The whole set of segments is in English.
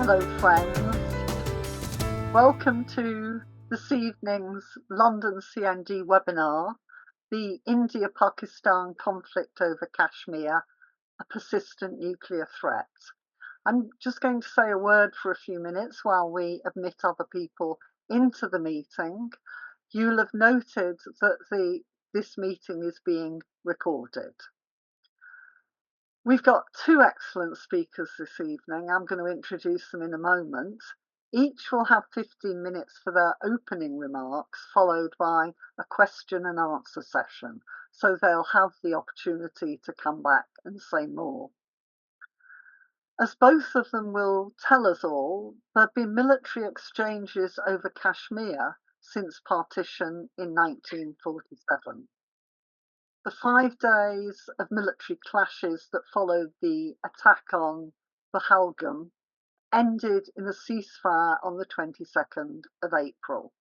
Hello friends, welcome to this evening's London CND webinar, the India-Pakistan conflict over Kashmir, a persistent nuclear threat. I'm just going to say a word for a few minutes while we admit other people into the meeting. You'll have noted that this meeting is being recorded. We've got two excellent speakers this evening. I'm going to introduce them in a moment. Each will have 15 minutes for their opening remarks, followed by a question and answer session, so they'll have the opportunity to come back and say more. As both of them will tell us all, there have been military exchanges over Kashmir since partition in 1947. The 5 days of military clashes that followed the attack on Pahalgam ended in a ceasefire on the 22nd of April.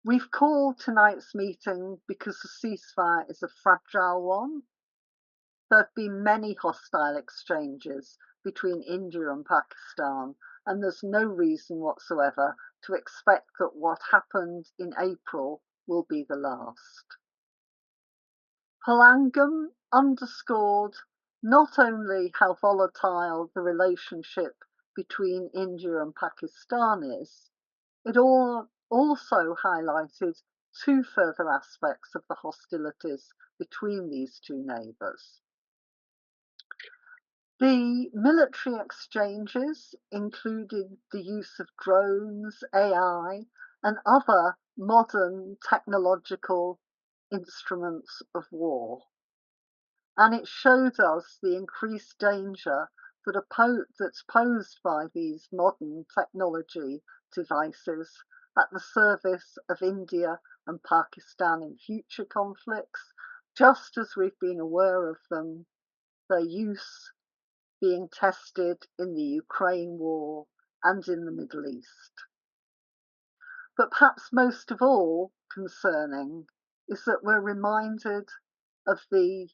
We've called tonight's meeting because the ceasefire is a fragile one. There have been many hostile exchanges between India and Pakistan, and there's no reason whatsoever to expect that what happened in April will be the last. Pahalgam underscored not only how volatile the relationship between India and Pakistan is, it also highlighted two further aspects of the hostilities between these two neighbours. The military exchanges included the use of drones, AI, and other modern technological instruments of war. And it showed us the increased danger that's posed by these modern technology devices at the service of India and Pakistan in future conflicts, just as we've been aware of their use being tested in the Ukraine war and in the Middle East. But perhaps most of all concerning is that we're reminded of the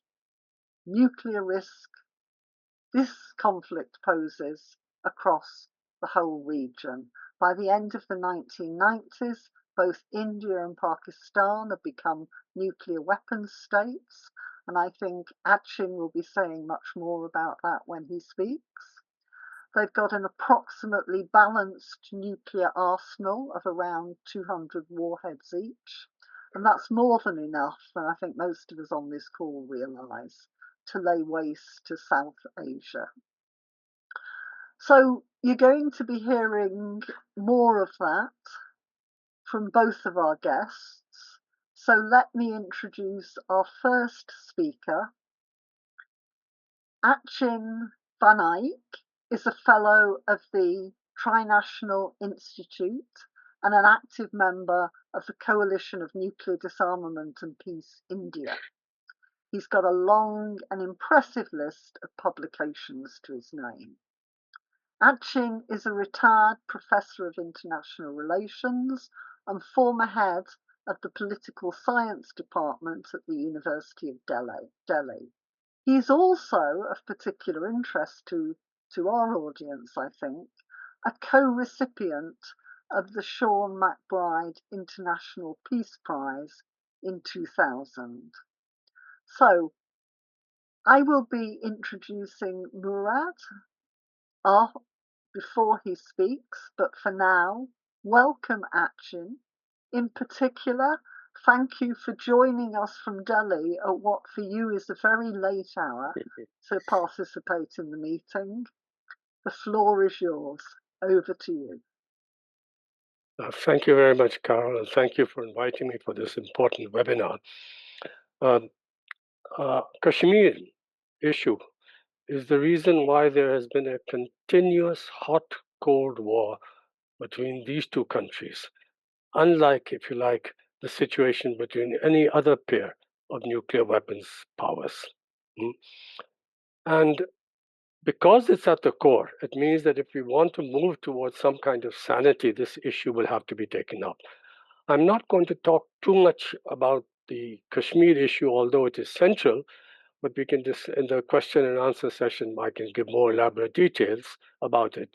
nuclear risk this conflict poses across the whole region. By the end of the 1990s, both India and Pakistan have become nuclear weapons states, and I think Achin will be saying much more about that when he speaks. They've got an approximately balanced nuclear arsenal of around 200 warheads each, and that's more than enough, and I think most of us on this call realise, to lay waste to South Asia. So you're going to be hearing more of that from both of our guests. So let me introduce our first speaker. Achin Vanaik is a fellow of the Trinational Institute and an active member of the Coalition of Nuclear Disarmament and Peace India. He's got a long and impressive list of publications to his name. Achin is a retired Professor of International Relations and former head of the Political Science Department at the University of Delhi. He's also of particular interest to our audience, I think, a co-recipient of the Sean MacBride International Peace Prize in 2000. So, I will be introducing Murad before he speaks, but for now, welcome Achin. In particular, thank you for joining us from Delhi at what for you is a very late hour to participate in the meeting. The floor is yours. Over to you. Thank you very much, Carol, and thank you for inviting me for this important webinar. Kashmir issue is the reason why there has been a continuous hot, cold war between these two countries, unlike, if you like, the situation between any other pair of nuclear weapons powers. And because it's at the core, it means that if we want to move towards some kind of sanity, this issue will have to be taken up. I'm not going to talk too much about the Kashmir issue, although it is central, but we can just, in the question and answer session, I can give more elaborate details about it.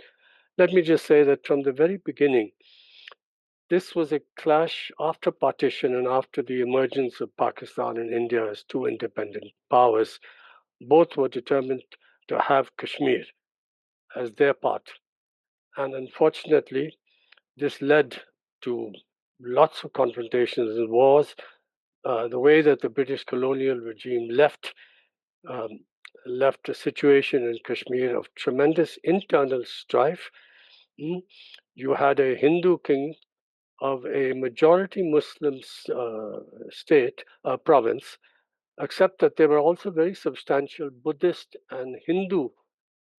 Let me just say that from the very beginning, this was a clash after partition and after the emergence of Pakistan and India as two independent powers. Both were determined to have Kashmir as their part. And unfortunately, this led to lots of confrontations and wars. The way that the British colonial regime um, left a situation in Kashmir of tremendous internal strife. Mm. You had a Hindu king of a majority Muslim state, province, except that there were also very substantial Buddhist and Hindu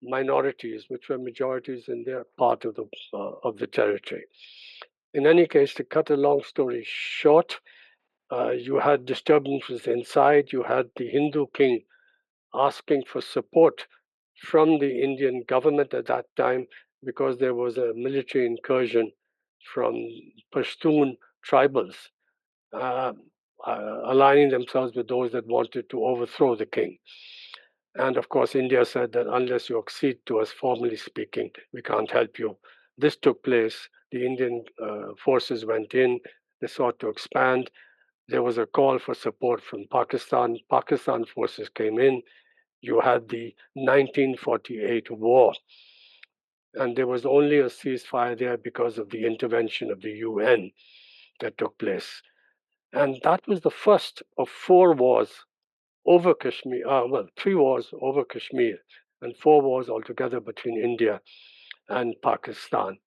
minorities, which were majorities in their part of the territory. In any case, to cut a long story short, you had disturbances inside. You had the Hindu king asking for support from the Indian government at that time because there was a military incursion from Pashtun tribals uh, aligning themselves with those that wanted to overthrow the king. And of course, India said that unless you accede to us, formally speaking, we can't help you. This took place. The Indian forces went in, they sought to expand. There was a call for support from Pakistan. Pakistan forces came in. You had the 1948 war, and there was only a ceasefire there because of the intervention of the UN that took place. And that was the first of four wars over Kashmir, well, three wars over Kashmir, and four wars altogether between India and Pakistan.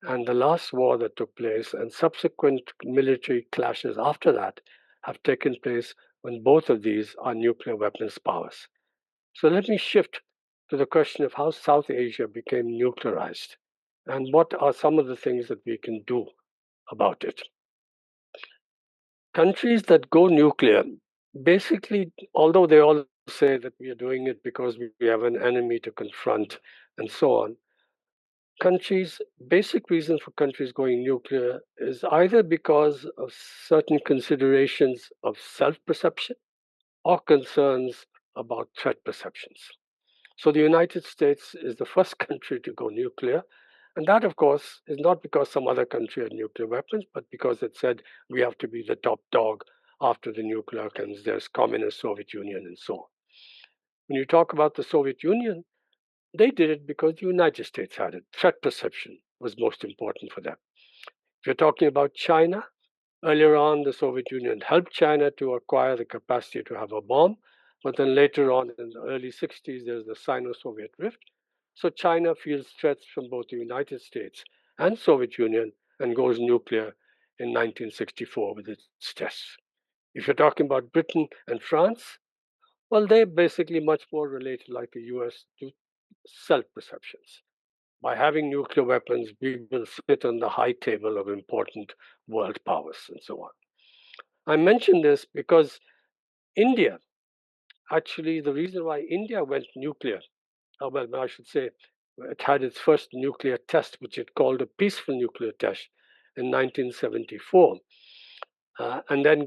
And the last war that took place and subsequent military clashes after that have taken place when both of these are nuclear weapons powers. So let me shift to the question of how South Asia became nuclearized and what are some of the things that we can do about it. Countries that go nuclear, basically, although they all say that we are doing it because we have an enemy to confront and so on, countries, basic reason for countries going nuclear is either because of certain considerations of self perception or concerns about threat perceptions. So the United States is the first country to go nuclear. And that, of course, is not because some other country had nuclear weapons, but because it said we have to be the top dog after the nuclear comes. There's communist Soviet Union and so on. When you talk about the Soviet Union, they did it because the United States had it. Threat perception was most important for them. If you're talking about China, earlier on, the Soviet Union helped China to acquire the capacity to have a bomb. But then later on, in the early 60s, there's the Sino Soviet rift. So China feels threats from both the United States and Soviet Union and goes nuclear in 1964 with its tests. If you're talking about Britain and France, well, they're basically much more related, like the US, to self perceptions. By having nuclear weapons, we will sit on the high table of important world powers and so on. I mention this because India, actually, the reason why India went nuclear, well, I should say, it had its first nuclear test, which it called a peaceful nuclear test in 1974. And then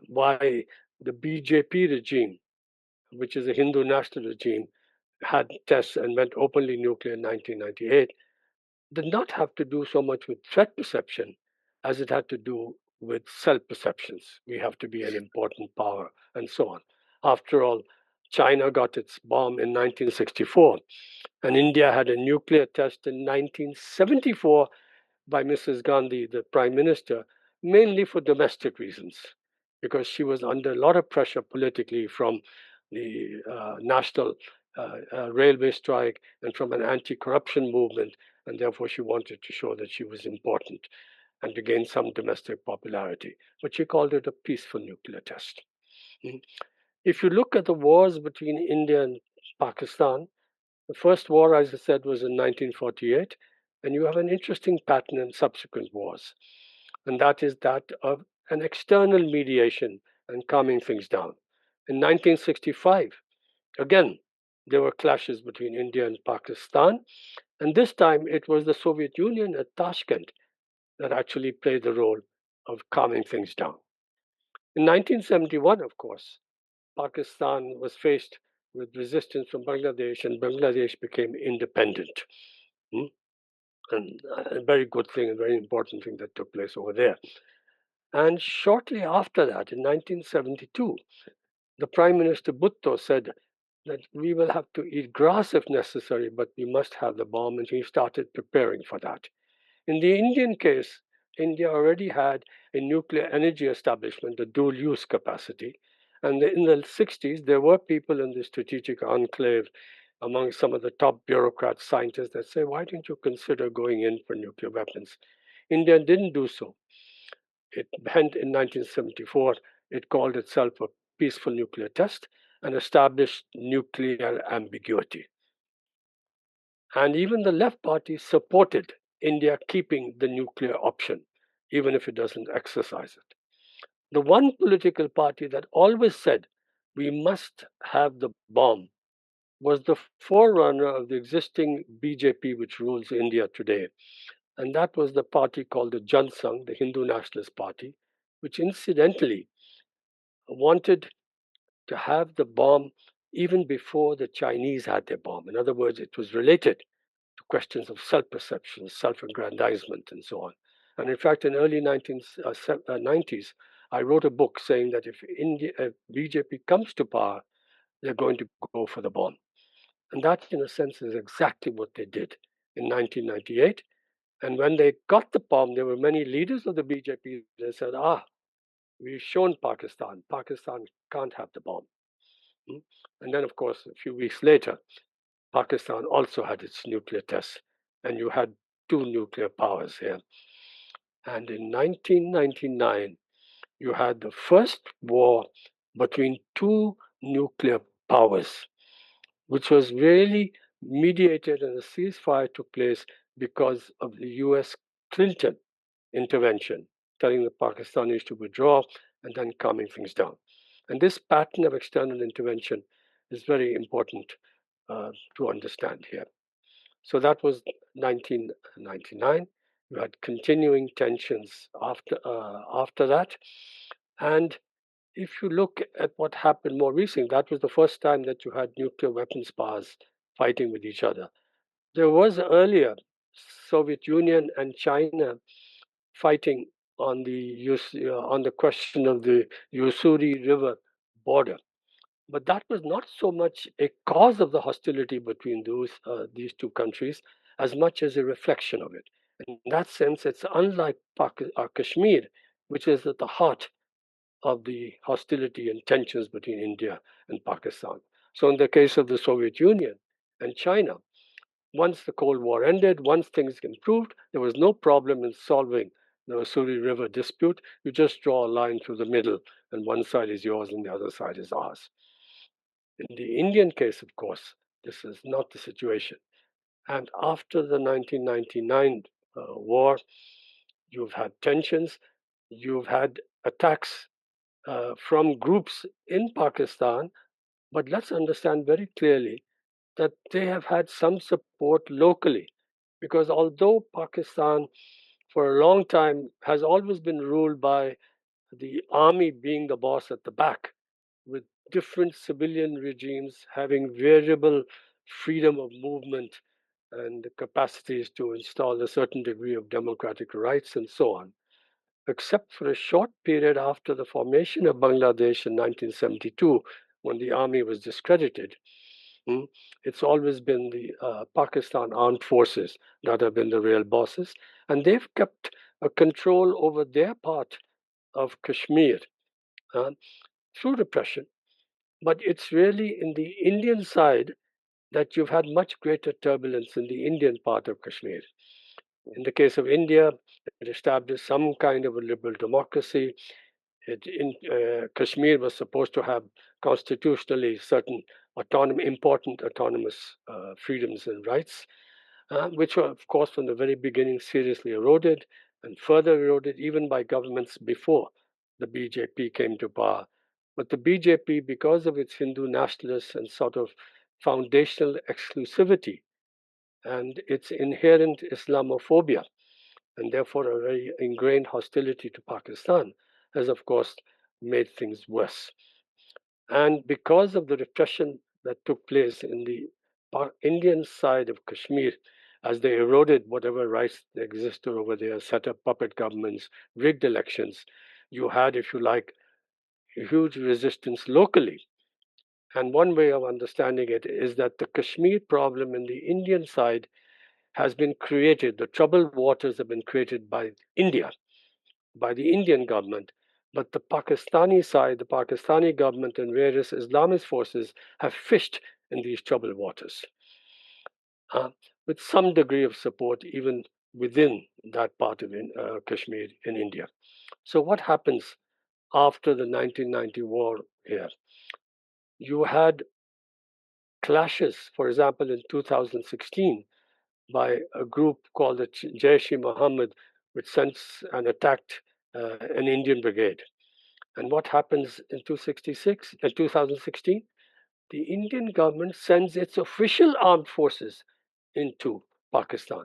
why the BJP regime, which is a Hindu national regime, had tests and went openly nuclear in 1998, did not have to do so much with threat perception as it had to do with self perceptions. We have to be an important power and so on. After all, China got its bomb in 1964, and India had a nuclear test in 1974 by Mrs. Gandhi, the prime minister, mainly for domestic reasons, because she was under a lot of pressure politically from the national railway strike and from an anti corruption movement. And therefore, she wanted to show that she was important and to gain some domestic popularity. But she called it a peaceful nuclear test. Mm. If you look at the wars between India and Pakistan, the first war, as I said, was in 1948, and you have an interesting pattern in subsequent wars, and that is that of an external mediation and calming things down. In 1965, again, there were clashes between India and Pakistan, and this time it was the Soviet Union at Tashkent that actually played the role of calming things down. In 1971, of course, Pakistan was faced with resistance from Bangladesh, and Bangladesh became independent. Hmm? And a very good thing, a very important thing that took place over there. And shortly after that, in 1972, the Prime Minister Bhutto said that we will have to eat grass if necessary, but we must have the bomb, and he started preparing for that. In the Indian case, India already had a nuclear energy establishment, a dual use capacity. And in the 60s, there were people in the strategic enclave among some of the top bureaucrats, scientists that say, why don't you consider going in for nuclear weapons? India didn't do so. It went in 1974, it called itself a peaceful nuclear test and established nuclear ambiguity. And even the left party supported India keeping the nuclear option, even if it doesn't exercise it. The one political party that always said we must have the bomb was the forerunner of the existing BJP, which rules India today. And that was the party called the Jan Sangh, the Hindu Nationalist Party, which incidentally wanted to have the bomb even before the Chinese had their bomb. In other words, it was related to questions of self perception, self aggrandizement, and so on. And in fact, in early 1990s, I wrote a book saying that if BJP comes to power, they're going to go for the bomb. And that, in a sense, is exactly what they did in 1998. And when they got the bomb, there were many leaders of the BJP that said, we've shown Pakistan, Pakistan can't have the bomb. Hmm? And then, of course, a few weeks later, Pakistan also had its nuclear tests, and you had two nuclear powers here. And in 1999, you had the first war between two nuclear powers, which was really mediated, and a ceasefire took place because of the US Clinton intervention, telling the Pakistanis to withdraw and then calming things down. And this pattern of external intervention is very important to understand here. So that was 1999. You had continuing tensions after that, and if you look at what happened more recently, that was the first time that you had nuclear weapons powers fighting with each other. There was earlier Soviet Union and China fighting on the question of the Usuri River border. But that was not so much a cause of the hostility between these two countries as much as a reflection of it. In that sense, it's unlike Kashmir, which is at the heart of the hostility and tensions between India and Pakistan. So, in the case of the Soviet Union and China, once the Cold War ended, once things improved, there was no problem in solving the Usuri River dispute. You just draw a line through the middle, and one side is yours and the other side is ours. In the Indian case, of course, this is not the situation. And after the 1999 war, you've had tensions, you've had attacks from groups in Pakistan, but let's understand very clearly that they have had some support locally. Because although Pakistan, for a long time, has always been ruled by the army being the boss at the back, with different civilian regimes having variable freedom of movement and the capacities to install a certain degree of democratic rights and so on. Except for a short period after the formation of Bangladesh in 1972, when the army was discredited, mm, it's always been the Pakistan armed forces that have been the real bosses, and they've kept a control over their part of Kashmir uh, through repression. But it's really in the Indian side that you've had much greater turbulence in the Indian part of Kashmir. In the case of India, it established some kind of a liberal democracy. Kashmir was supposed to have constitutionally certain important autonomous freedoms and rights, which were, of course, from the very beginning seriously eroded and further eroded even by governments before the BJP came to power. But the BJP, because of its Hindu nationalists and sort of foundational exclusivity and its inherent Islamophobia, and therefore a very ingrained hostility to Pakistan, has, of course, made things worse. And because of the repression that took place in the Indian side of Kashmir, as they eroded whatever rights existed over there, set up puppet governments, rigged elections. You had, if you like, huge resistance locally. And one way of understanding it is that the Kashmir problem in the Indian side has been created, the troubled waters have been created by India, by the Indian government. But the Pakistani side, the Pakistani government and various Islamist forces have fished in these troubled waters uh, with some degree of support even within that part of Kashmir in India. So, what happens after the 1990 war here? You had clashes, for example, in 2016 by a group called the Jaish-e-Mohammed, which sent and attacked an Indian brigade. And what happens in 2016? The Indian government sends its official armed forces into Pakistan.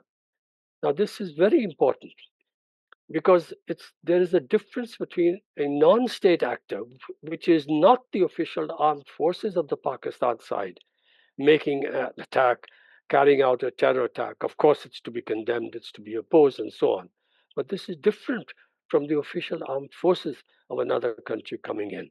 Now, this is very important because there is a difference between a non-state actor, which is not the official armed forces of the Pakistan side, making an attack, carrying out a terror attack. Of course, it's to be condemned, it's to be opposed, and so on. But this is different from the official armed forces of another country coming in.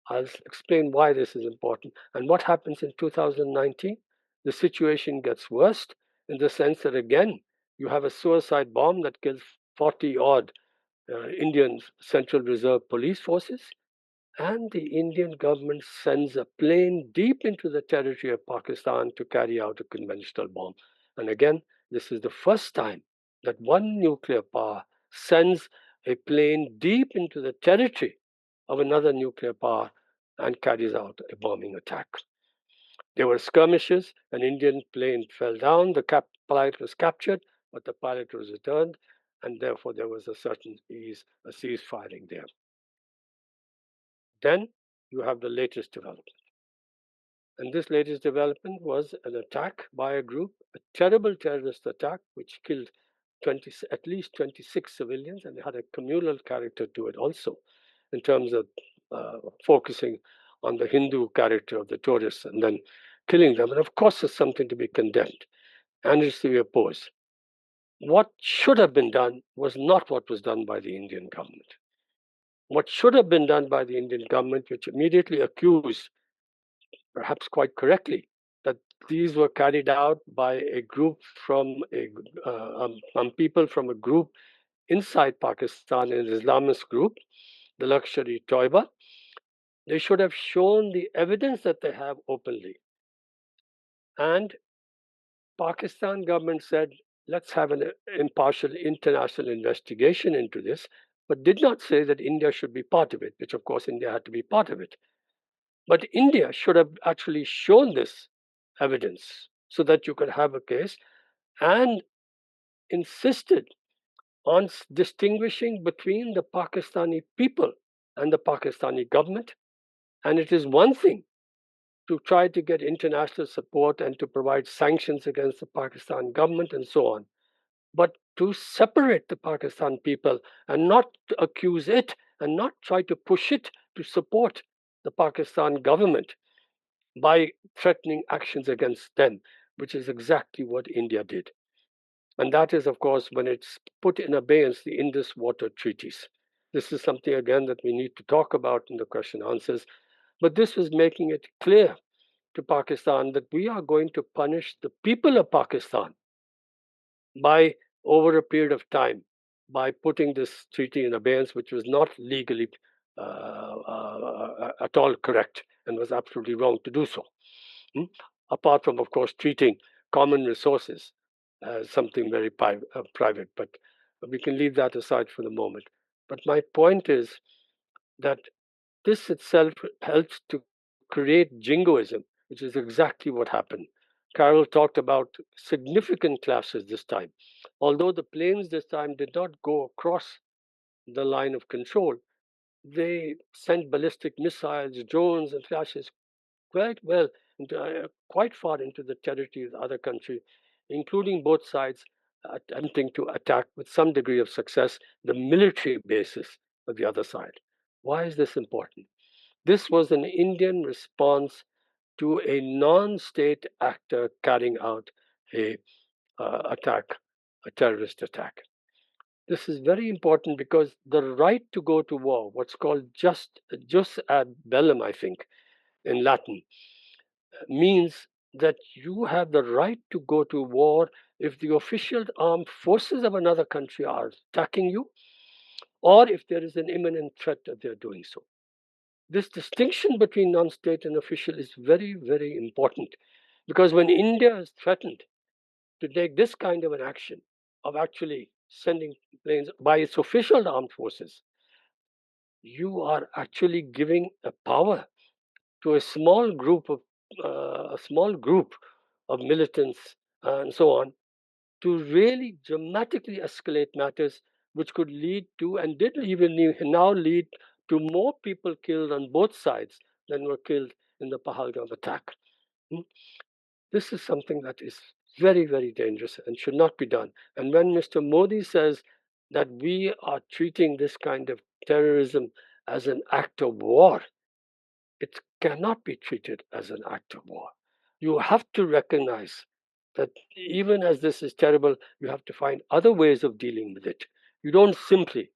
I'll explain why this is important. And what happens in 2019? The situation gets worse in the sense that, again, you have a suicide bomb that kills 40 odd Indian Central Reserve Police forces. And the Indian government sends a plane deep into the territory of Pakistan to carry out a conventional bomb. And again, this is the first time that one nuclear power sends a plane deep into the territory of another nuclear power and carries out a bombing attack. There were skirmishes, an Indian plane fell down, the pilot was captured, but the pilot was returned, and therefore there was a certain ease, a ceasefire there. Then you have the latest development. And this latest development was an attack by a group, a terrible terrorist attack, which killed at least 26 civilians, and it had a communal character to it also, in terms of focusing on the Hindu character of the tourists and then killing them. And of course, it's something to be condemned and it's to be opposed. What should have been done was not what was done by the Indian government. What should have been done by the Indian government, which immediately accused, perhaps quite correctly, that these were carried out by a group people from a group inside Pakistan, an Islamist group, the Lashkar-e-Toiba. They should have shown the evidence that they have openly. And Pakistan government said, let's have an impartial international investigation into this, but did not say that India should be part of it, which of course India had to be part of it. But India should have actually shown this evidence so that you could have a case and insisted on distinguishing between the Pakistani people and the Pakistani government. And it is one thing to try to get international support and to provide sanctions against the Pakistan government and so on. But to separate the Pakistan people and not accuse it and not try to push it to support the Pakistan government by threatening actions against them, which is exactly what India did. And that is, of course, when it's put in abeyance the Indus Water Treaties. This is something, again, that we need to talk about in the question answers. But this was making it clear to Pakistan that we are going to punish the people of Pakistan by, over a period of time, by putting this treaty in abeyance, which was not legally at all correct and was absolutely wrong to do so. Apart from, of course, treating common resources as something very private, but we can leave that aside for the moment. But my point is that this itself helps to create jingoism, which is exactly what happened. Carol talked about significant clashes this time. Although the planes this time did not go across the line of control, they sent ballistic missiles, drones, and flashes quite well, quite far into the territory of the other country, including both sides attempting to attack with some degree of success the military bases of the other side. Why is this important? This was an Indian response to a non state actor carrying out a attack, a terrorist attack. This is very important because the right to go to war, what's called jus ad bellum, I think, in Latin, means that you have the right to go to war if the official armed forces of another country are attacking you, or if there is an imminent threat that they're doing so. This distinction between non state and official is very, very important because when India is threatened to take this kind of an action of actually sending planes by its official armed forces, you are actually giving a power to a small group of militants and so on to really dramatically escalate matters, which could lead to and did even now lead to more people killed on both sides than were killed in the Pahalgam attack. Hmm? This is something that is very, very dangerous and should not be done. And when Mr. Modi says that we are treating this kind of terrorism as an act of war, it cannot be treated as an act of war. You have to recognize that even as this is terrible, you have to find other ways of dealing with it. You don't simply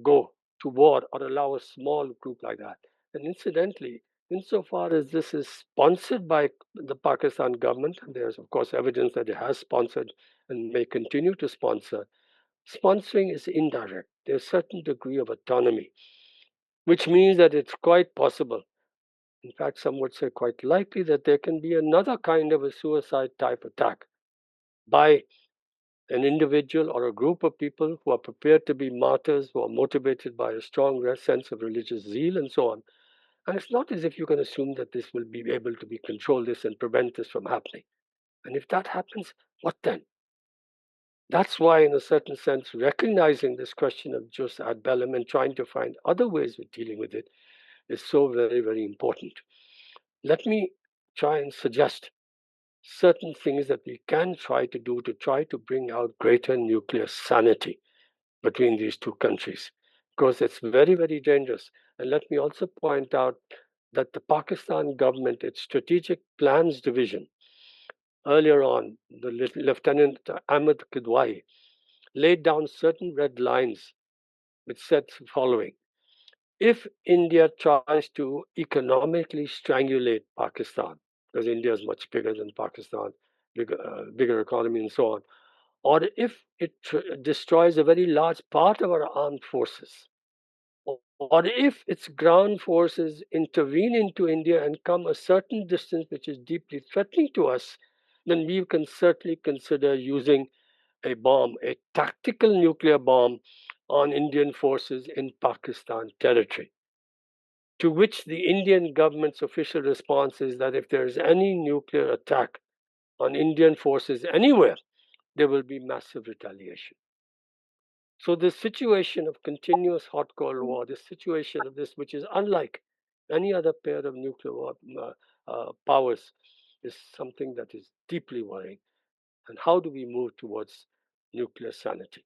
go to war or allow a small group like that. And incidentally, insofar as this is sponsored by the Pakistan government, and there's of course evidence that it has sponsored and may continue to sponsor, sponsoring is indirect. There's a certain degree of autonomy, which means that it's quite possible, in fact, some would say quite likely, that there can be another kind of a suicide type attack by an individual or a group of people who are prepared to be martyrs, who are motivated by a strong sense of religious zeal and so on. And it's not as if you can assume that this will be able to be control this and prevent this from happening. And if that happens, what then? That's why, in a certain sense, recognizing this question of jus ad bellum and trying to find other ways of dealing with it is so very, very important. Let me try and suggest certain things that we can try to do to try to bring out greater nuclear sanity between these two countries, because it's very, very dangerous. And let me also point out that the Pakistan government, its strategic plans division, earlier on, the Lieutenant Ahmed Kidwai laid down certain red lines which said the following: if India tries to economically strangulate Pakistan, because India is much bigger than Pakistan, bigger economy, and so on, or if it destroys a very large part of our armed forces, or if its ground forces intervene into India and come a certain distance which is deeply threatening to us, then we can certainly consider using a bomb, a tactical nuclear bomb, on Indian forces in Pakistan territory. To which the Indian government's official response is that if there is any nuclear attack on Indian forces anywhere, there will be massive retaliation. So, this situation of continuous hot Cold War, this situation of this, which is unlike any other pair of nuclear powers, is something that is deeply worrying. And how do we move towards nuclear sanity?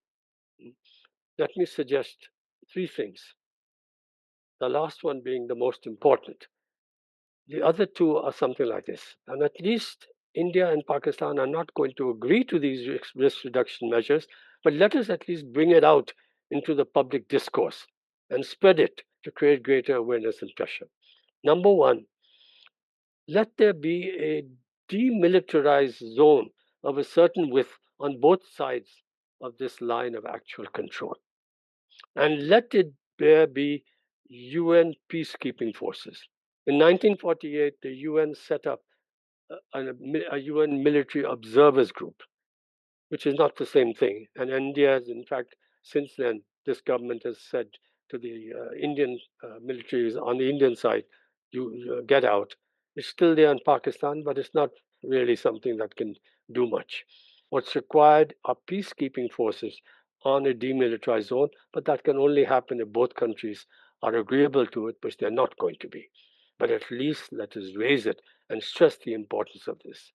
Hmm? Let me suggest three things, the last one being the most important. The other two are something like this. And at least India and Pakistan are not going to agree to these risk reduction measures, but let us at least bring it out into the public discourse and spread it to create greater awareness and pressure. Number one, let there be a demilitarized zone of a certain width on both sides of this line of actual control. And let it there be UN peacekeeping forces. In 1948, the UN set up a UN military observers group, which is not the same thing. And India has, in fact, since then, this government has said to the Indian militaries on the Indian side, you get out. It's still there in Pakistan, but it's not really something that can do much. What's required are peacekeeping forces on a demilitarized zone, but that can only happen if both countries are agreeable to it, which they're not going to be. But at least let us raise it and stress the importance of this.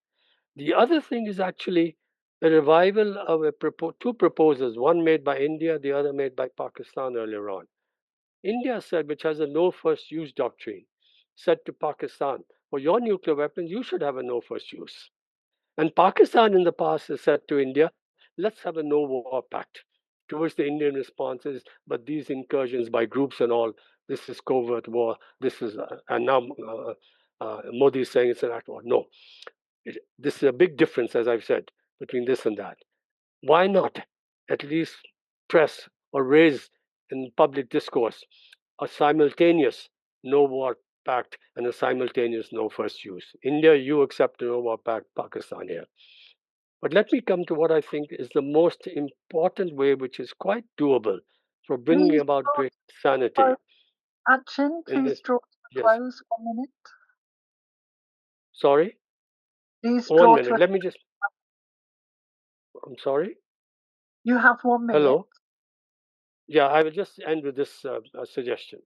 The other thing is actually a revival of two proposals, one made by India, the other made by Pakistan earlier on. India said, which has a no first use doctrine, said to Pakistan, for your nuclear weapons, you should have a no first use. And Pakistan in the past has said to India, let's have a no war pact. Towards the Indian responses, but these incursions by groups and all, this is covert war. This is, and now Modi is saying it's an act of war. No, this is a big difference, as I've said, between this and that. Why not at least press or raise in public discourse a simultaneous no war pact and a simultaneous no first use? India, you accept the no war pact, Pakistan here. But let me come to what I think is the most important way, which is quite doable for bringing Please about draw great to a close. sanity Achin, in please this. draw to a Yes, close. 1 minute. sorry, Please one draw to minute. a. Let me just. I'm sorry. You have 1 minute. Hello. Yeah, I will just end with this suggestion.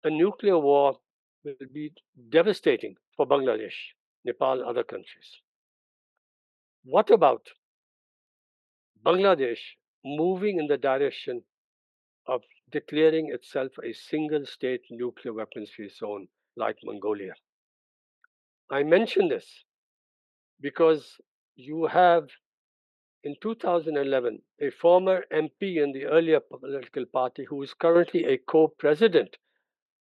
A nuclear war will be devastating for Bangladesh, Nepal, other countries. What about Bangladesh moving in the direction of declaring itself a single state nuclear weapons free zone like Mongolia? I mention this because you have in 2011 a former MP in the earlier political party who is currently a co-president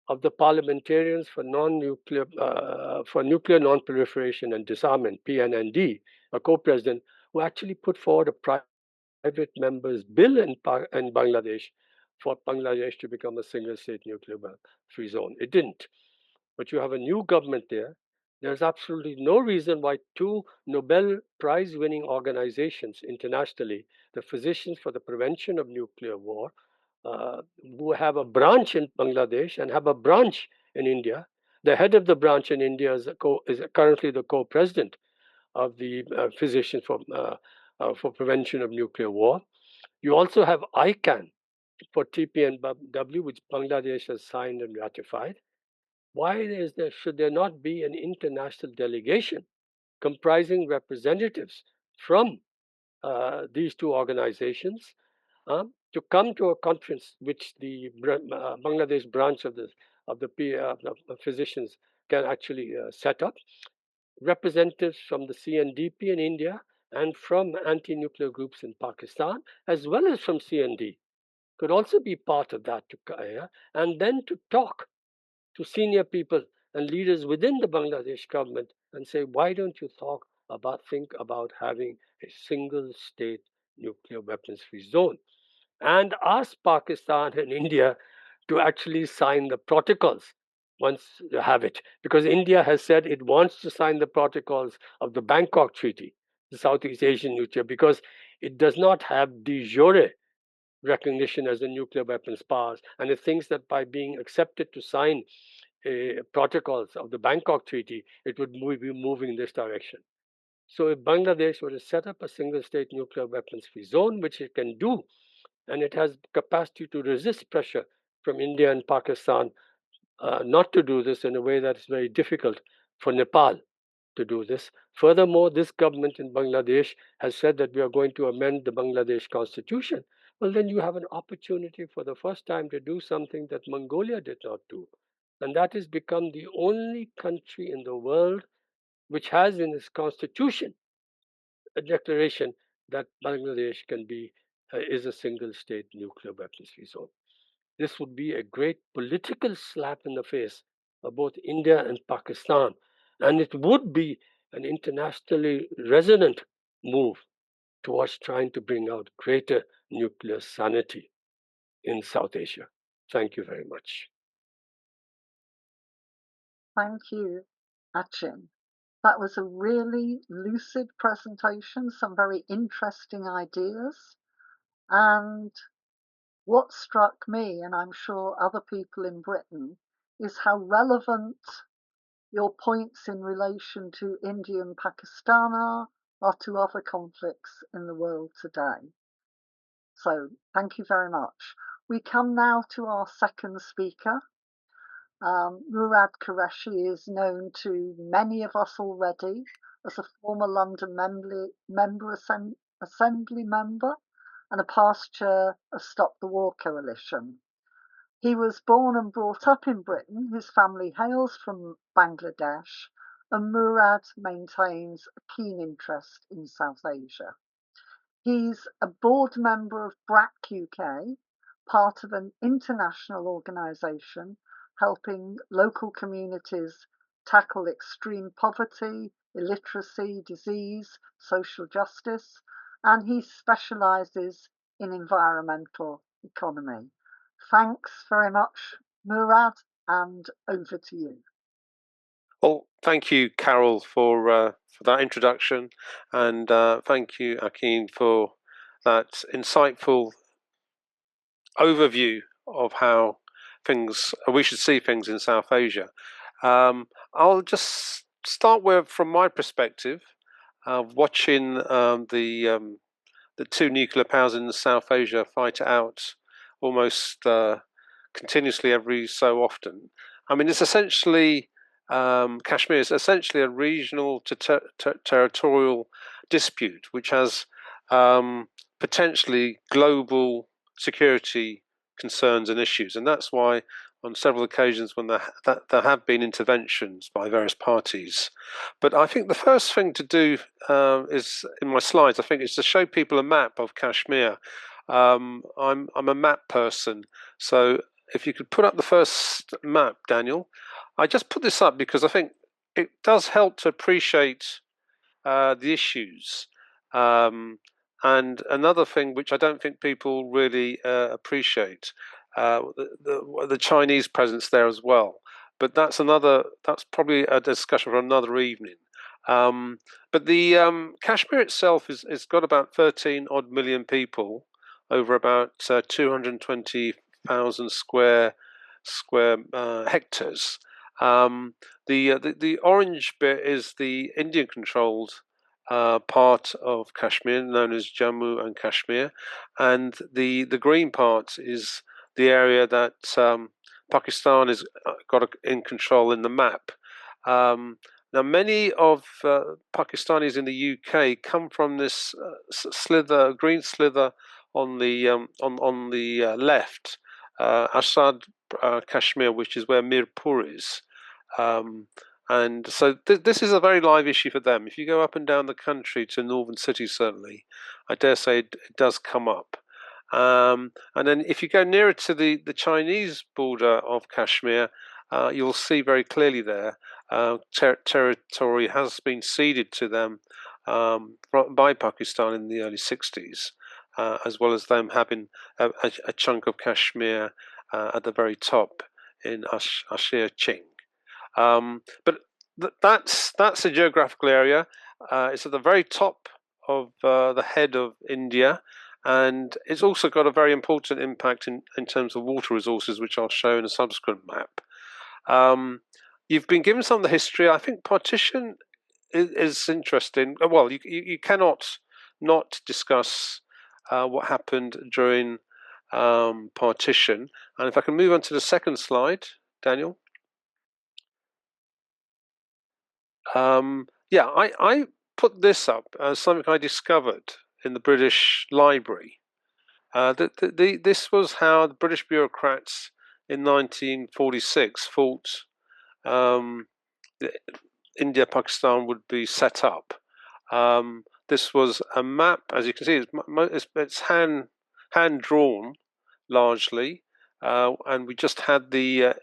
of the Parliamentarians for Nuclear Non-Proliferation and Disarmament (PNND), a co-president who actually put forward a private member's bill in Bangladesh for Bangladesh to become a single-state nuclear free zone. It didn't. But you have a new government there. There's absolutely no reason why two Nobel Prize winning organizations internationally, the Physicians for the Prevention of Nuclear War, who have a branch in Bangladesh and have a branch in India. The head of the branch in India is currently the co president of the Physicians for Prevention of Nuclear War. You also have ICANN for TPNW, which Bangladesh has signed and ratified. Why should there not be an international delegation comprising representatives from these two organizations to come to a conference which the Bangladesh branch of the physicians can actually set up, representatives from the CNDP in India and from anti-nuclear groups in Pakistan, as well as from CND, could also be part of that, and then to talk to senior people and leaders within the Bangladesh government and say, why don't you think about having a single state nuclear weapons free zone? And ask Pakistan and India to actually sign the protocols once you have it. Because India has said it wants to sign the protocols of the Bangkok Treaty, the Southeast Asian nuclear, because it does not have de jure recognition as a nuclear weapons powers. And it thinks that by being accepted to sign protocols of the Bangkok Treaty, it would be moving in this direction. So if Bangladesh were to set up a single state nuclear weapons free zone, which it can do, and it has capacity to resist pressure from India and Pakistan not to do this in a way that is very difficult for Nepal to do this. Furthermore, this government in Bangladesh has said that we are going to amend the Bangladesh constitution. Well, then you have an opportunity for the first time to do something that Mongolia did not do. And that is become the only country in the world which has in its constitution a declaration that Bangladesh is a single state nuclear weapons free zone. This would be a great political slap in the face of both India and Pakistan, and it would be an internationally resonant move towards trying to bring out greater nuclear sanity in South Asia. Thank you very much. Thank you, Achin. That was a really lucid presentation, some very interesting ideas. And what struck me, and I'm sure other people in Britain, is how relevant your points in relation to India and Pakistan are to other conflicts in the world today. So thank you very much. We come now to our second speaker. Murad Qureshi is known to many of us already as a former London Assembly member and a past chair of Stop the War Coalition. He was born and brought up in Britain. His family hails from Bangladesh, and Murad maintains a keen interest in South Asia. He's a board member of BRAC UK, part of an international organisation helping local communities tackle extreme poverty, illiteracy, disease, social justice, and he specialises in environmental economy. Thanks very much, Murad, and over to you. Well, thank you, Carol, for that introduction, and thank you, Achin, for that insightful overview of how we should see things in South Asia. I'll just start with, from my perspective, watching the two nuclear powers in South Asia fight it out almost continuously every so often. I mean, it's essentially Kashmir is essentially a regional to territorial dispute, which has potentially global security concerns and issues, and that's why on several occasions when there have been interventions by various parties. But I think the first thing to do is, in my slides, I think, is to show people a map of Kashmir. I'm a map person, so if you could put up the first map, Daniel. I just put this up because I think it does help to appreciate the issues. And another thing which I don't think people really appreciate, the Chinese presence there as well. But that's probably a discussion for another evening. But the Kashmir itself is got about 13 odd million people over about 220,000 square hectares. The orange bit is the Indian-controlled part of Kashmir, known as Jammu and Kashmir, and the green part is the area that Pakistan has got in control in the map. Now, many of Pakistanis in the UK come from this green slither on the left, Assad Kashmir, which is where Mirpur is. And so this is a very live issue for them. If you go up and down the country to northern cities, certainly, I dare say it does come up. And then if you go nearer to the Chinese border of Kashmir, you'll see very clearly there territory has been ceded to them by Pakistan in the early 60s, as well as them having a chunk of Kashmir at the very top in Ashir Ching. But that's a geographical area. It's at the very top of the head of India, and it's also got a very important impact in terms of water resources, which I'll show in a subsequent map. You've been given some of the history. I think partition is interesting. Well, you cannot not discuss what happened during partition. And if I can move on to the second slide, Daniel. Yeah, I put this up as something I discovered in the British Library. This was how the British bureaucrats in 1946 thought India-Pakistan would be set up. This was a map, as you can see, it's hand drawn largely, and we just had the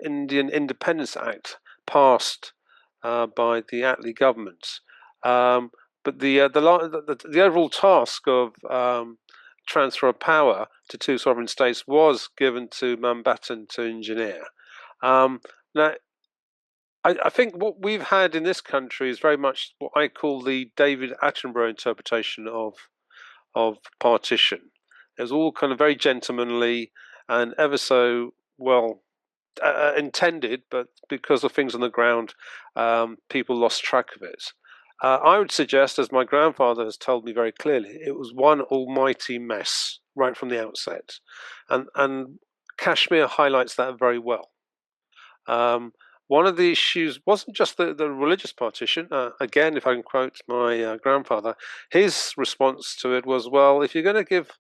Indian Independence Act passed by the Attlee government. But the overall task of transfer of power to two sovereign states was given to Mountbatten to engineer. Now, I think what we've had in this country is very much what I call the David Attenborough interpretation of partition. It was all kind of very gentlemanly and ever so well intended, but because of things on the ground, people lost track of it. I would suggest, as my grandfather has told me very clearly, it was one almighty mess right from the outset, and Kashmir highlights that very well. One of the issues wasn't just the religious partition. Again, if I can quote my grandfather, his response to it was, well, if you're going to give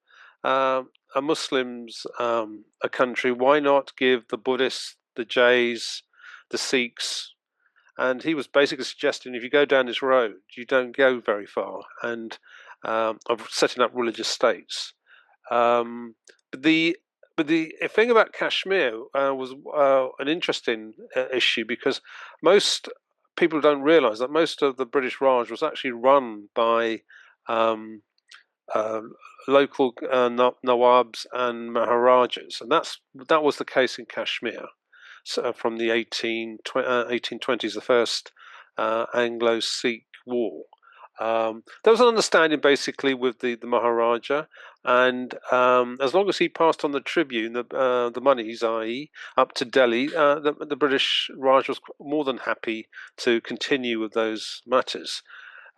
Muslims a country, why not give the Buddhists, the Jays, the Sikhs, and he was basically suggesting if you go down this road, you don't go very far, and of setting up religious states. Um, but the thing about Kashmir was an interesting issue, because most people don't realise that most of the British Raj was actually run by um, uh, local Nawabs and Maharajas, and that was the case in Kashmir. So from the 1820s, the first Anglo-Sikh war. There was an understanding basically with the Maharaja, and as long as he passed on the tribute, the monies, i.e., up to Delhi, the British Raj was more than happy to continue with those matters.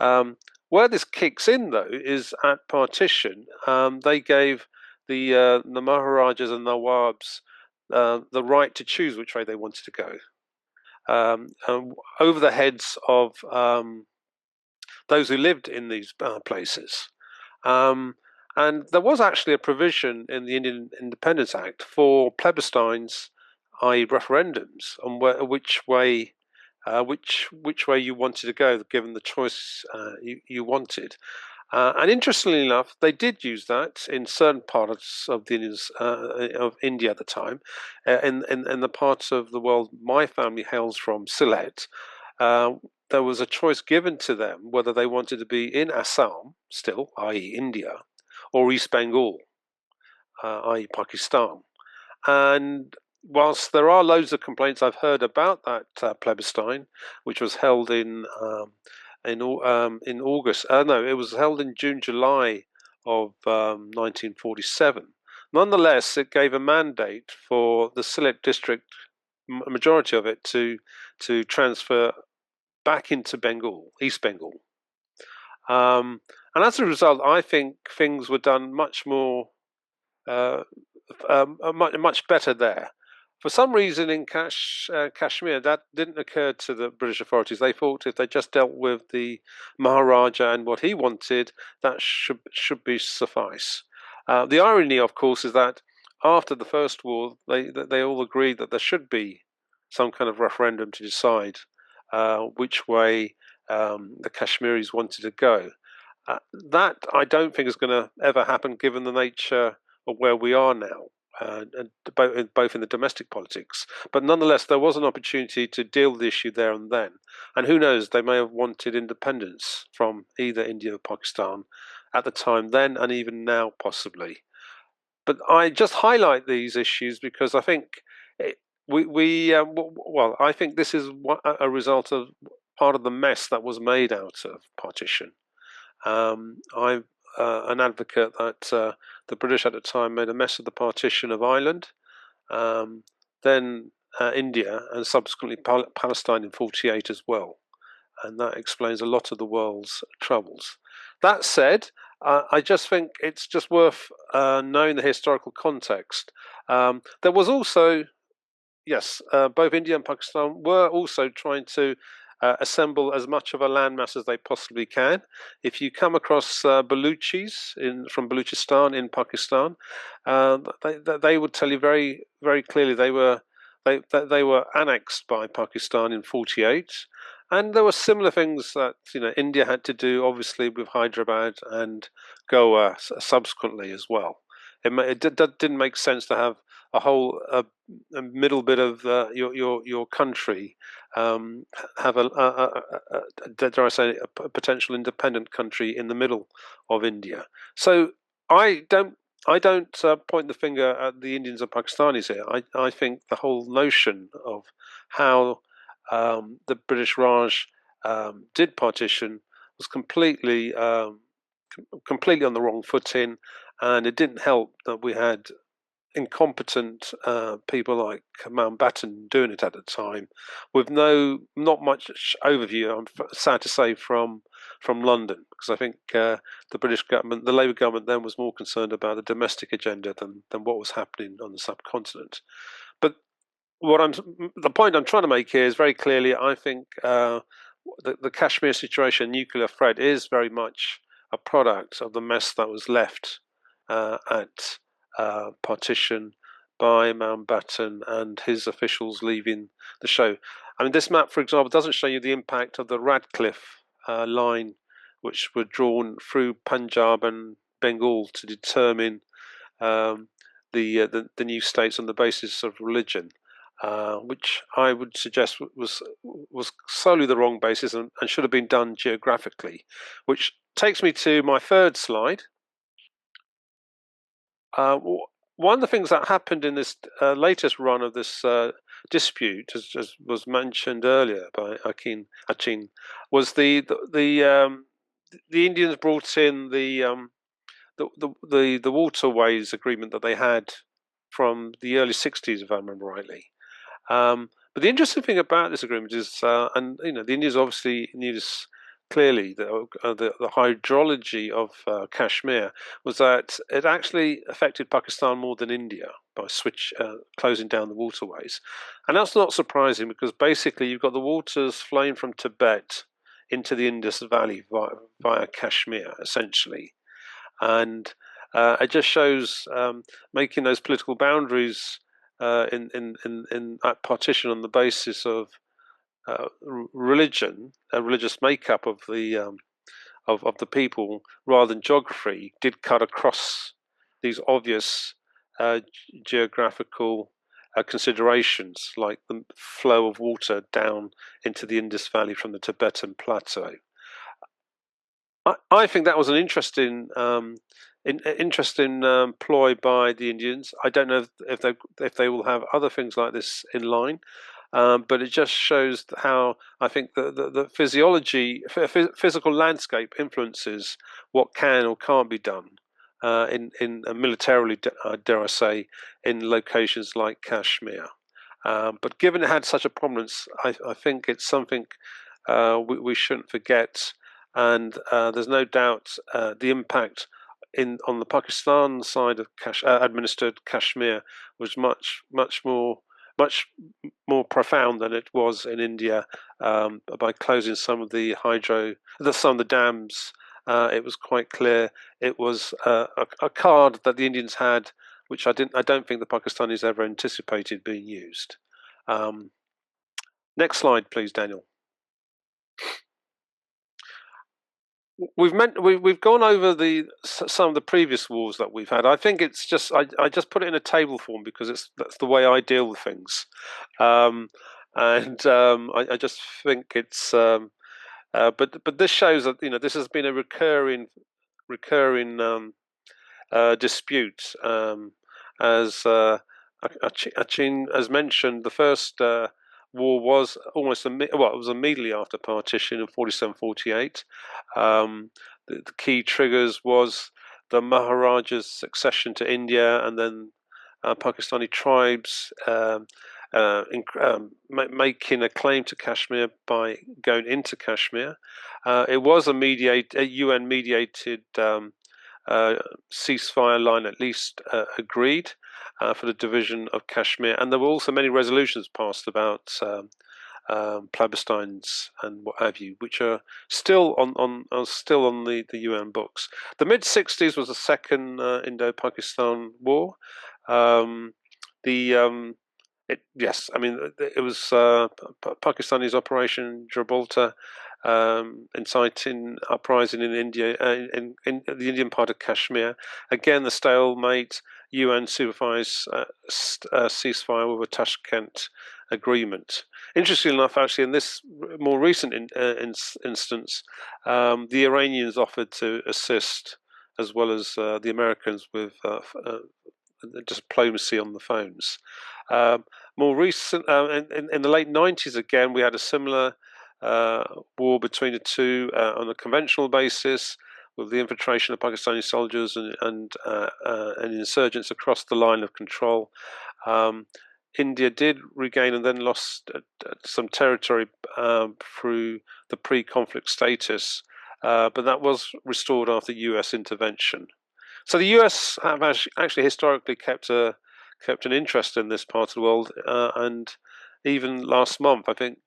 Um, where this kicks in, though, is at partition. They gave the Maharajas and Nawabs the right to choose which way they wanted to go, over the heads of those who lived in these places. Um, and there was actually a provision in the Indian Independence Act for plebiscines, i.e., referendums, on which way you wanted to go, given the choice you wanted. And interestingly enough, they did use that in certain parts of of India at the time. In the parts of the world my family hails from, Sylhet, there was a choice given to them whether they wanted to be in Assam still, i.e., India, or East Bengal, i.e., Pakistan. And whilst there are loads of complaints I've heard about that plebiscine, which was held in August. No, it was held in June, July of 1947. Nonetheless, it gave a mandate for the Sylhet district, majority of it, to transfer back into Bengal, East Bengal. And as a result, I think things were done much more, much better there. For some reason in Kashmir, that didn't occur to the British authorities. They thought if they just dealt with the Maharaja and what he wanted, that should be suffice. The irony, of course, is that after the First War, they all agreed that there should be some kind of referendum to decide which way the Kashmiris wanted to go. That I don't think is going to ever happen, given the nature of where we are now, both in the domestic politics. But nonetheless, there was an opportunity to deal with the issue there and then. And who knows, they may have wanted independence from either India or Pakistan at the time then, and even now, possibly. But I just highlight these issues because I think well, I think this is a result of part of the mess that was made out of partition. I'm an advocate that the British at the time made a mess of the partition of Ireland, then India, and subsequently Palestine in '48 as well. And that explains a lot of the world's troubles. That said, I just think it's just worth knowing the historical context. There was also, yes, both India and Pakistan were also trying to assemble as much of a landmass as they possibly can. If you come across Baluchis from Baluchistan in Pakistan, they would tell you very, very clearly they were annexed by Pakistan in '48. And there were similar things that India had to do, obviously, with Hyderabad and Goa subsequently as well. It didn't make sense to have a whole a middle bit of your country have dare I say, a potential independent country in the middle of India. So I don't point the finger at the Indians and Pakistanis here. I think the whole notion of how the British Raj did partition was completely on the wrong footing, and it didn't help that we had incompetent people like Mountbatten doing it at the time, with not much overview. I'm sad to say from London, because I think the British government, the Labour government, then was more concerned about the domestic agenda than what was happening on the subcontinent. But the point I'm trying to make here is very clearly, I think the Kashmir situation, nuclear threat, is very much a product of the mess that was left at partition by Mountbatten and his officials leaving the show. I mean, this map, for example, doesn't show you the impact of the Radcliffe line, which were drawn through Punjab and Bengal to determine the new states on the basis of religion, which I would suggest was solely the wrong basis and should have been done geographically. Which takes me to my third slide. One of the things that happened in this latest run of this dispute, as was mentioned earlier by Achin, was the Indians brought in the waterways agreement that they had from the early 60s, if I remember rightly. But the interesting thing about this agreement is, and the Indians obviously knew this clearly, the hydrology of Kashmir was that it actually affected Pakistan more than India by closing down the waterways, and that's not surprising because basically you've got the waters flowing from Tibet into the Indus Valley via Kashmir, essentially, and it just shows making those political boundaries in that partition on the basis of religion, a religious makeup of the people rather than geography, did cut across these obvious geographical considerations, like the flow of water down into the Indus Valley from the Tibetan plateau. I think that was an interesting ploy by the Indians. I don't know if they will have other things like this in line, but it just shows how I think the physical landscape influences what can or can't be done in militarily, dare I say, in locations like Kashmir. But given it had such a prominence, I think it's something we shouldn't forget. And there's no doubt the impact on the Pakistan side of administered Kashmir was much more profound than it was in India. By closing some of the dams, it was quite clear it was a card that the Indians had, which I don't think the Pakistanis ever anticipated being used. Next slide, please, Daniel. We've gone over some of the previous wars that we've had. I think it's just I just put it in a table form because that's the way I deal with things, and I just think it's. But this shows that this has been a recurring dispute, as Achin has mentioned. The first war was it was immediately after partition in 47-48. The key triggers was the Maharaja's succession to India, and then Pakistani tribes making a claim to Kashmir by going into Kashmir. It was a UN mediated ceasefire line at least agreed for the division of Kashmir, and there were also many resolutions passed about plebiscites and what have you, which are still on the UN books. The mid-60s was the second Indo-Pakistan war. It was Pakistani's Operation Gibraltar, inciting uprising in India, in the Indian part of Kashmir. Again, the stalemate, UN supervised ceasefire with a Tashkent agreement. Interestingly enough, actually, in this more recent instance, the Iranians offered to assist, as well as the Americans, with diplomacy on the phones. More recent, in the late 90s, again, we had a similar war between the two on a conventional basis, with the infiltration of Pakistani soldiers and insurgents across the line of control. India did regain and then lost some territory through the pre-conflict status, but that was restored after US intervention. So the US have actually historically kept an interest in this part of the world, and even last month, I think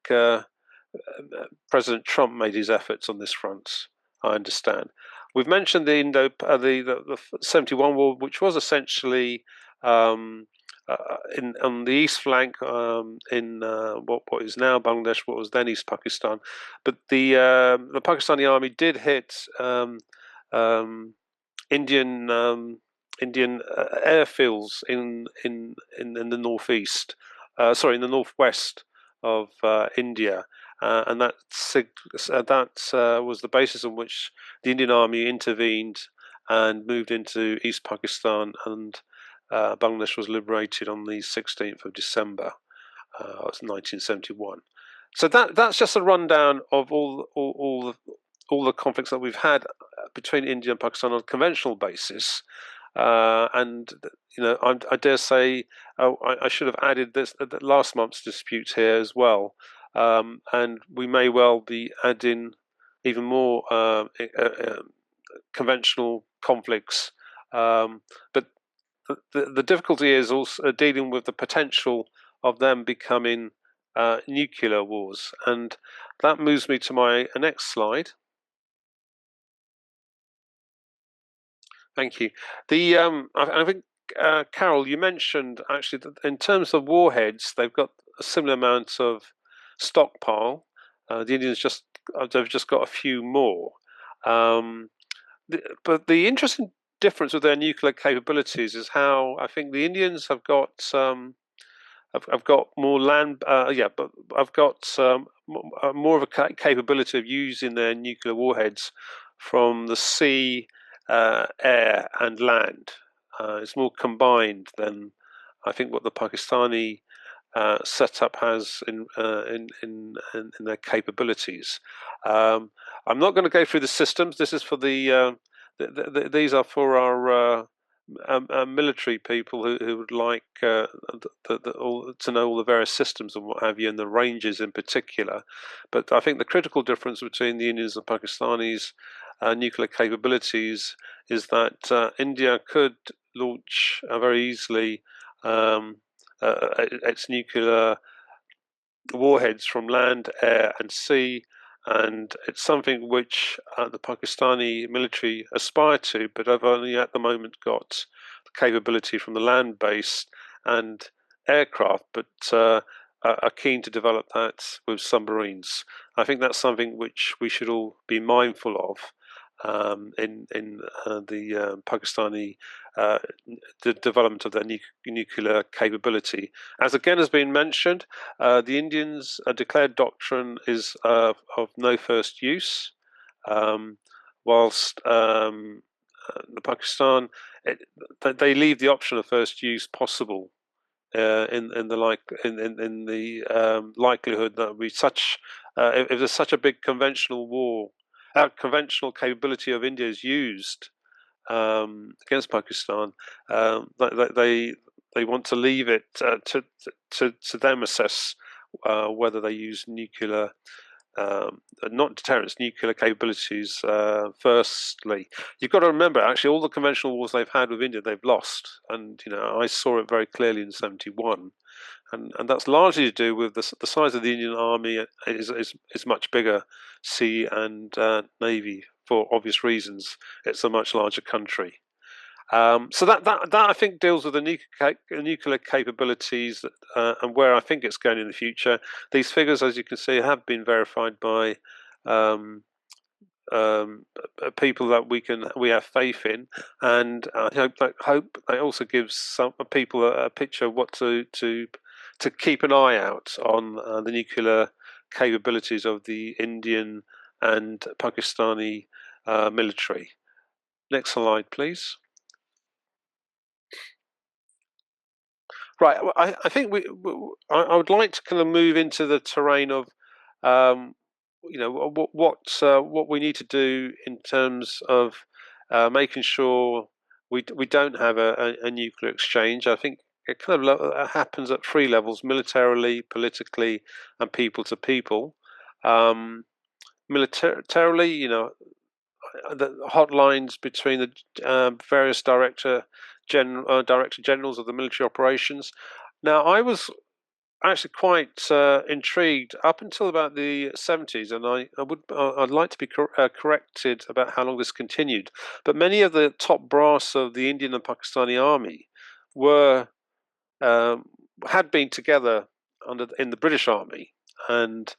President Trump made his efforts on this front. I understand. We've mentioned the 71 war, which was essentially in on the east flank in what is now Bangladesh, what was then East Pakistan. But the Pakistani army did hit Indian Indian airfields in the northeast, in the northwest of India, and that was the basis on which the Indian army intervened and moved into East Pakistan, and Bangladesh was liberated on the 16th of December, 1971. So that's just a rundown of all the conflicts that we've had between India and Pakistan on a conventional basis. And I dare say I should have added this last month's disputes here as well, and we may well be adding even more conventional conflicts. But the difficulty is also dealing with the potential of them becoming nuclear wars, and that moves me to my next slide. Thank you. I think Carol, you mentioned actually that in terms of warheads, they've got a similar amount of stockpile. The Indians they've just got a few more. But the interesting difference with their nuclear capabilities is how I think the Indians have got I've got more land, but I've got more of a capability of using their nuclear warheads from the sea, air, and land. It's more combined than I think what the Pakistani setup has in their capabilities. I'm not going to go through the systems. This is for these are for our military people who would like to know all the various systems and what have you, and the ranges in particular. But I think the critical difference between the Indians and Pakistanis' nuclear capabilities is that India could launch very easily its nuclear warheads from land, air, and sea, and it's something which the Pakistani military aspire to, but have only at the moment got the capability from the land-based and aircraft, but are keen to develop that with submarines. I think that's something which we should all be mindful of in the Pakistani the development of their nuclear capability. As again has been mentioned, the Indians' declared doctrine is of no first use, whilst the Pakistan they leave the option of first use possible. In the likelihood that we if there's such a big conventional war, conventional capability of India is used against Pakistan, they want to leave it to them assess whether they use nuclear. Not deterrence, nuclear capabilities. Firstly, you've got to remember, actually, all the conventional wars they've had with India, they've lost, and I saw it very clearly in '71, and that's largely to do with the size of the Indian army is much bigger, sea and navy, for obvious reasons. It's a much larger country. So that I think deals with the nuclear capabilities and where I think it's going in the future. These figures, as you can see, have been verified by people that we have faith in, and I hope that also gives some people a picture of what to keep an eye out on the nuclear capabilities of the Indian and Pakistani military. Next slide, please. Right, I think I would like to kind of move into the terrain of, what we need to do in terms of making sure we don't have a nuclear exchange. I think it kind of happens at three levels: militarily, politically, and people to people. Militarily, the hotlines between the various director generals of the military operations. Now, I was actually quite intrigued up until about the 70s, and I'd like to be corrected about how long this continued. But many of the top brass of the Indian and Pakistani army were had been together in the British Army, and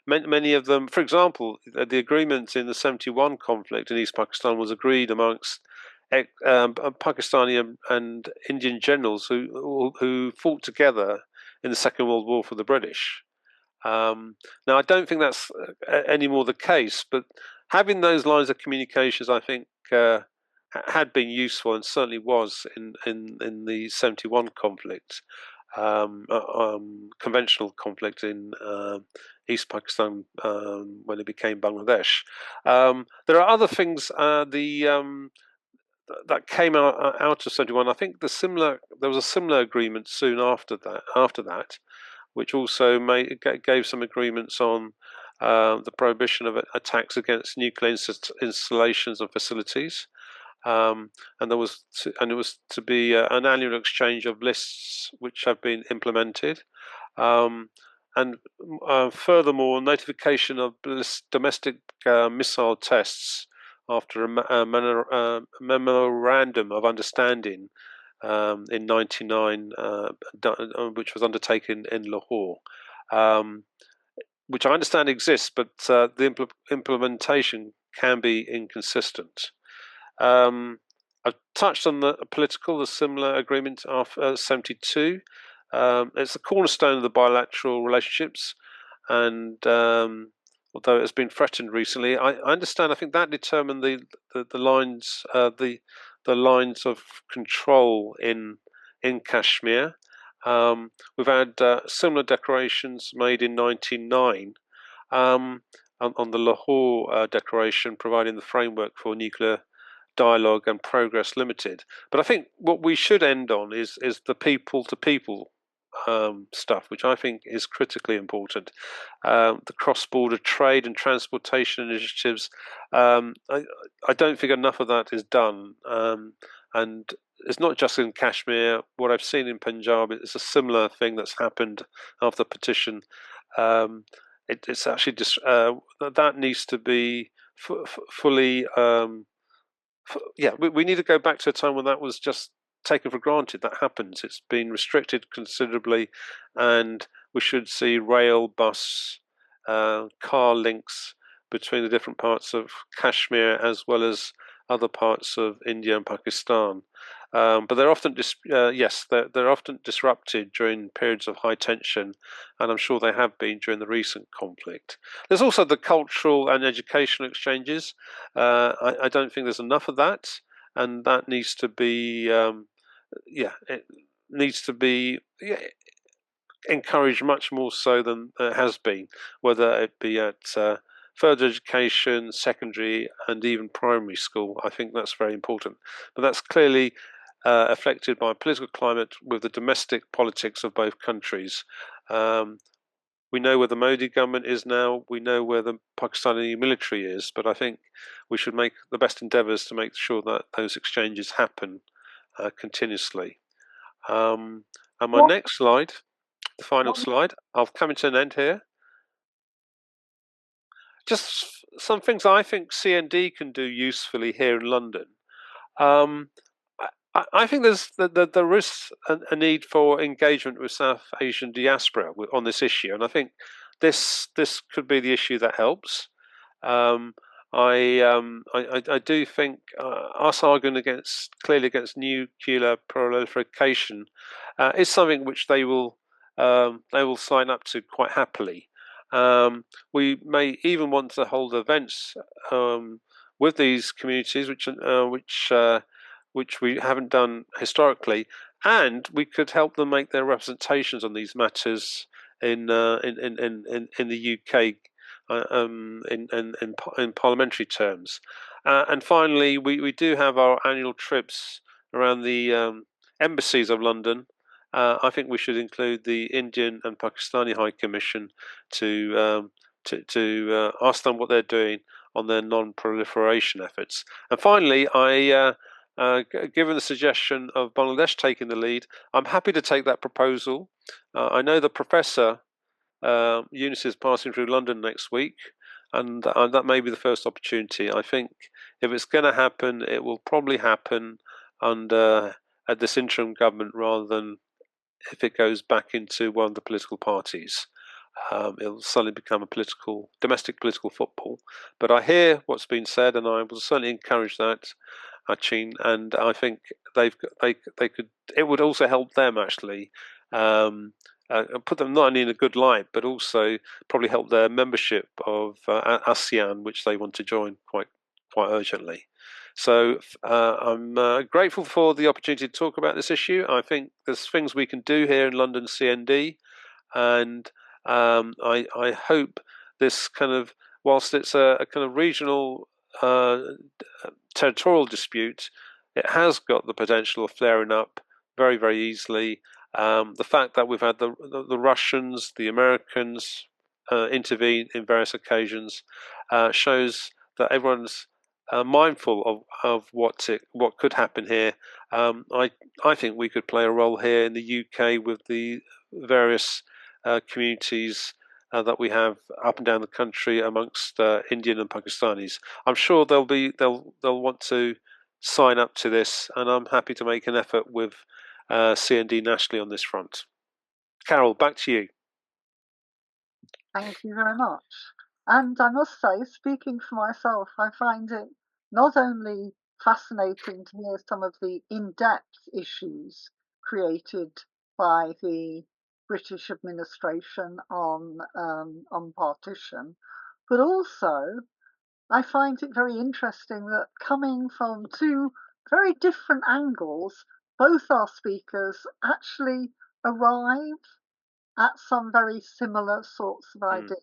many of them, for example, the agreement in the 71 conflict in East Pakistan was agreed amongst Pakistani and Indian generals who fought together in the Second World War for the British. Now, I don't think that's any more the case, but having those lines of communications, I think, had been useful, and certainly was in the 71 conflict, conventional conflict in East Pakistan when it became Bangladesh. There are other things that came out of 71. I think there was a similar agreement soon after that, which also gave some agreements on the prohibition of attacks against nuclear installations and facilities. And it was to be an annual exchange of lists which have been implemented, and furthermore, notification of domestic missile tests after a memorandum of understanding in '99, which was undertaken in Lahore. Which I understand exists, but the implementation can be inconsistent. I've touched on the similar agreement of 72. It's the cornerstone of the bilateral relationships, and although it has been threatened recently, I understand. I think that determined the lines lines of control in Kashmir. We've had similar declarations made in 1999 on the Lahore Declaration, providing the framework for nuclear dialogue and progress limited. But I think what we should end on is the people to people stuff, which I think is critically important. The cross-border trade and transportation initiatives. I don't think enough of that is done, and it's not just in Kashmir. What I've seen in Punjab is a similar thing that's happened after the petition. It's actually just that needs to be fully. We need to go back to a time when that was just taken for granted. That happens. It's been restricted considerably, and we should see rail, bus, car links between the different parts of Kashmir as well as other parts of India and Pakistan. But they're often they're often disrupted during periods of high tension, and I'm sure they have been during the recent conflict. There's also the cultural and educational exchanges. I don't think there's enough of that, and that needs to be it needs to be encouraged much more so than it has been, whether it be at further education, secondary, and even primary school. I think that's very important. But that's clearly affected by political climate with the domestic politics of both countries. We know where the Modi government is now. We know where the Pakistani military is. But I think we should make the best endeavours to make sure that those exchanges happen continuously. And my next slide, the final slide, I'll come to an end here. Just some things I think CND can do usefully here in London. I think there is a need for engagement with South Asian diaspora on this issue, and I think this could be the issue that helps. I do think us arguing clearly against nuclear proliferation is something which they will sign up to quite happily. We may even want to hold events with these communities, which we haven't done historically, and we could help them make their representations on these matters in the UK in parliamentary terms. And finally, we do have our annual trips around the embassies of London. I think we should include the Indian and Pakistani High Commission to ask them what they're doing on their non-proliferation efforts. And finally, given the suggestion of Bangladesh taking the lead, I'm happy to take that proposal. I know the Professor Eunice is passing through London next week, and that may be the first opportunity. I think if it's going to happen, it will probably happen under at this interim government rather than if it goes back into one of the political parties. It'll suddenly become a domestic political football. But I hear what's been said, and I will certainly encourage that, Achin, and I think they could. It would also help them actually. Put them not only in a good light, but also probably help their membership of ASEAN, which they want to join quite urgently. So I'm grateful for the opportunity to talk about this issue. I think there's things we can do here in London CND, and I hope this kind of, whilst it's a kind of regional territorial dispute, it has got the potential of flaring up very, very easily. The fact that we've had the Russians, the Americans intervene in various occasions shows that everyone's mindful of what could happen here. I think we could play a role here in the UK with the various communities that we have up and down the country amongst Indian and Pakistanis. I'm sure they'll want to sign up to this, and I'm happy to make an effort with CND nationally on this front. Carol, back to you. Thank you very much. And I must say, speaking for myself, I find it not only fascinating to hear some of the in-depth issues created by the British administration on partition, but also I find it very interesting that coming from two very different angles, both our speakers actually arrive at some very similar sorts of ideas.